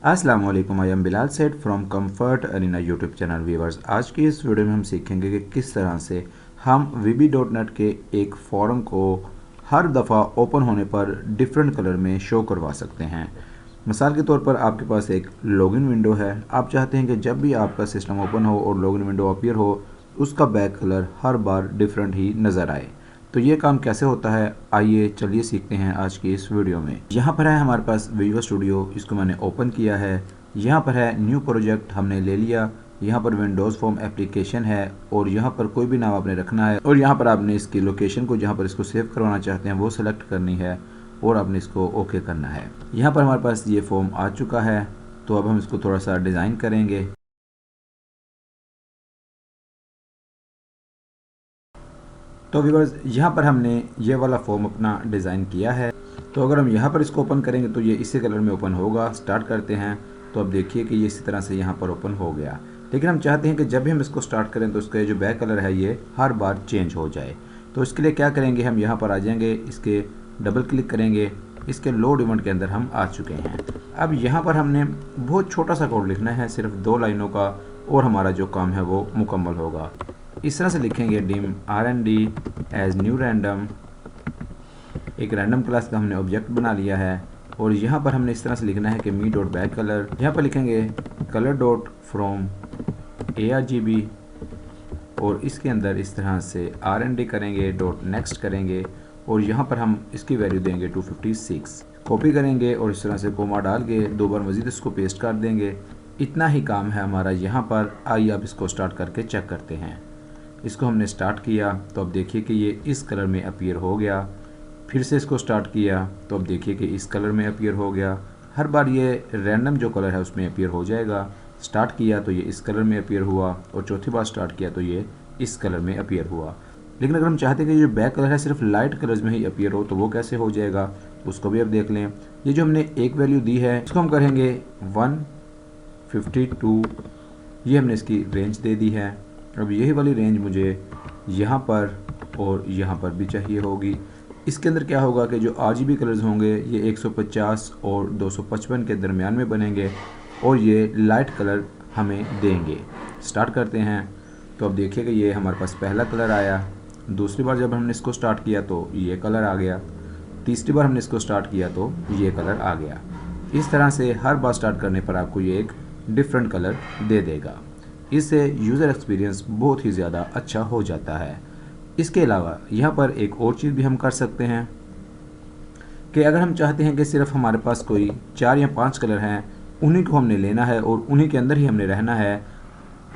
अस्सलाम वालेकुम, आई am Bilal Seth from Comfort Arena YouTube channel viewers. आज की इस वीडियो में हम सीखेंगे कि किस तरह से हम VB.NET के एक फॉर्म को हर दफ़ा ओपन होने पर डिफरेंट कलर में शो करवा सकते हैं। मिसाल के तौर पर आपके पास एक लॉगिन विंडो है, आप चाहते हैं कि जब भी आपका सिस्टम ओपन हो और लॉगिन विंडो अपीयर हो उसका बैक कलर हर बार डिफरेंट ही नज़र आए। तो ये काम कैसे होता है, आइए चलिए सीखते हैं आज की इस वीडियो में। यहाँ पर है हमारे पास विजुअल स्टूडियो, इसको मैंने ओपन किया है। यहाँ पर है न्यू प्रोजेक्ट हमने ले लिया। यहाँ पर विंडोज़ फॉर्म एप्लीकेशन है और यहाँ पर कोई भी नाम आपने रखना है और यहाँ पर आपने इसकी लोकेशन को जहाँ पर इसको सेव करवाना चाहते हैं वो सेलेक्ट करनी है और आपने इसको ओके करना है। यहाँ पर हमारे पास ये फॉर्म आ चुका है, तो अब हम इसको थोड़ा सा डिज़ाइन करेंगे। तो व्यूअर्स, यहाँ पर हमने ये वाला फॉर्म अपना डिज़ाइन किया है। तो अगर हम यहाँ पर इसको ओपन करेंगे तो ये इसी कलर में ओपन होगा। स्टार्ट करते हैं तो अब देखिए कि ये इसी तरह से यहाँ पर ओपन हो गया। लेकिन हम चाहते हैं कि जब भी हम इसको स्टार्ट करें तो इसका जो बैक कलर है ये हर बार चेंज हो जाए। तो इसके लिए क्या करेंगे, हम यहाँ पर आ जाएंगे, इसके डबल क्लिक करेंगे, इसके लोड इवेंट के अंदर हम आ चुके हैं। अब यहाँ पर हमने बहुत छोटा सा कोड लिखना है, सिर्फ 2 लाइनों का, और हमारा जो काम है वो मुकम्मल होगा। इस तरह से लिखेंगे dim rnd as new random. एक रैंडम क्लास का हमने ऑब्जेक्ट बना लिया है और यहाँ पर हमने इस तरह से लिखना है कि मी डॉट बैक कलर। यहाँ पर लिखेंगे कलर डॉट फ्रॉम ARGB और इसके अंदर इस तरह से rnd करेंगे, डॉट नेक्स्ट करेंगे और यहाँ पर हम इसकी वैल्यू देंगे 256। कॉपी करेंगे और इस तरह से कोमा डाल के 2 बार मज़ीद इसको पेस्ट कर देंगे। इतना ही काम है हमारा यहाँ पर। आइए अब इसको स्टार्ट करके चेक करते हैं। इसको हमने स्टार्ट किया तो अब देखिए कि ये इस कलर में अपीयर हो गया। फिर से इसको स्टार्ट किया तो अब देखिए कि इस कलर में अपीयर हो गया। हर बार ये रैंडम जो कलर है उसमें अपीयर हो जाएगा। स्टार्ट किया तो ये इस कलर में अपीयर हुआ और चौथी बार स्टार्ट किया तो ये इस कलर में अपीयर हुआ। लेकिन अगर हम चाहते हैं कि जो बैक कलर है सिर्फ लाइट कलर्स में ही अपीयर हो तो वो कैसे हो जाएगा, उसको भी अब देख लें। ये जो हमने एक वैल्यू दी है इसको हम करेंगे 152। ये हमने इसकी रेंज दे दी है। अब यही वाली रेंज मुझे यहाँ पर और यहाँ पर भी चाहिए होगी। इसके अंदर क्या होगा कि जो RGB कलर्स होंगे ये 150 और 255 के दरमियान में बनेंगे और ये लाइट कलर हमें देंगे। स्टार्ट करते हैं तो अब देखिए कि ये हमारे पास पहला कलर आया। दूसरी बार जब हमने इसको स्टार्ट किया तो ये कलर आ गया। तीसरी बार हमने इसको स्टार्ट किया तो ये कलर आ गया। इस तरह से हर बार स्टार्ट करने पर आपको ये एक डिफरेंट कलर दे देगा। इससे यूज़र एक्सपीरियंस बहुत ही ज़्यादा अच्छा हो जाता है। इसके अलावा यहाँ पर एक और चीज़ भी हम कर सकते हैं कि अगर हम चाहते हैं कि सिर्फ हमारे पास कोई 4 या 5 कलर हैं, उन्हीं को हमने लेना है और उन्हीं के अंदर ही हमने रहना है,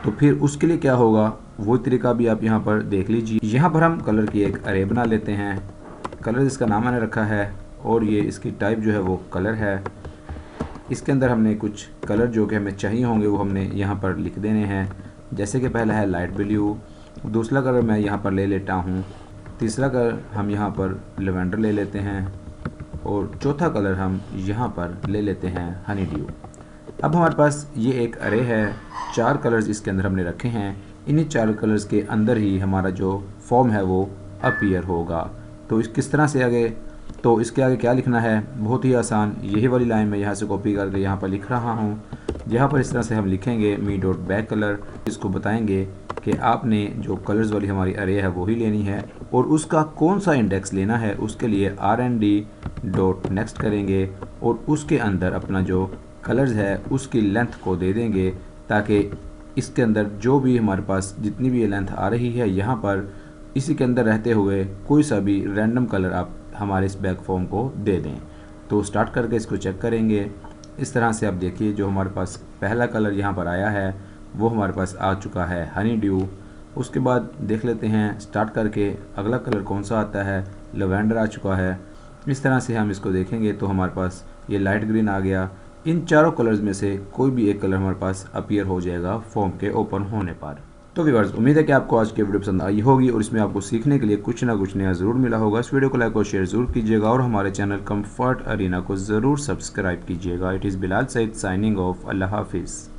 तो फिर उसके लिए क्या होगा वो तरीका भी आप यहाँ पर देख लीजिए। यहाँ पर हम कलर की एक अरे बना लेते हैं। कलर जिसका नाम मैंने रखा है और ये इसकी टाइप जो है वो कलर है। इसके अंदर हमने कुछ कलर जो कि हमें चाहिए होंगे वो हमने यहाँ पर लिख देने हैं। जैसे कि पहला है लाइट ब्लू, दूसरा कलर मैं यहाँ पर ले लेता हूँ, तीसरा कलर हम यहाँ पर लेवेंडर ले लेते हैं और चौथा कलर हम यहाँ पर ले लेते हैं हनी ड्यू। अब हमारे पास ये एक अरे है, 4 कलर्स इसके अंदर हमने रखे हैं। इन्हीं 4 कलर्स के अंदर ही हमारा जो फॉर्म है वो अपीयर होगा। तो इस किस तरह से आगे, तो इसके आगे क्या लिखना है, बहुत ही आसान। यही वाली लाइन मैं यहाँ से कॉपी करके यहाँ पर लिख रहा हूँ। यहाँ पर इस तरह से हम लिखेंगे मी डॉट बैक कलर। इसको बताएंगे कि आपने जो कलर्स वाली हमारी अरे है वो ही लेनी है और उसका कौन सा इंडेक्स लेना है उसके लिए rnd डॉट नेक्स्ट करेंगे और उसके अंदर अपना जो कलर्स है उसकी लेंथ को दे देंगे, ताकि इसके अंदर जो भी हमारे पास जितनी भी ये लेंथ आ रही है यहाँ पर इसी के अंदर रहते हुए कोई सा भी रैंडम कलर आप हमारे इस बैक फॉर्म को दे दें। तो स्टार्ट करके इसको चेक करेंगे। इस तरह से आप देखिए जो हमारे पास पहला कलर यहाँ पर आया है वो हमारे पास आ चुका है हनी ड्यू। उसके बाद देख लेते हैं स्टार्ट करके अगला कलर कौन सा आता है, लेवेंडर आ चुका है। इस तरह से हम इसको देखेंगे तो हमारे पास ये लाइट ग्रीन आ गया। इन चारों कलर्स में से कोई भी एक कलर हमारे पास अपीयर हो जाएगा फॉर्म के ओपन होने पर। तो व्यूअर्स, उम्मीद है कि आपको आज की वीडियो पसंद आई होगी और इसमें आपको सीखने के लिए कुछ ना कुछ नया ज़रूर मिला होगा। इस वीडियो को लाइक और शेयर ज़रूर कीजिएगा और हमारे चैनल कंफर्ट अरीना को ज़रूर सब्सक्राइब कीजिएगा। It is Bilal Saeed signing off. अल्लाह हाफिज़।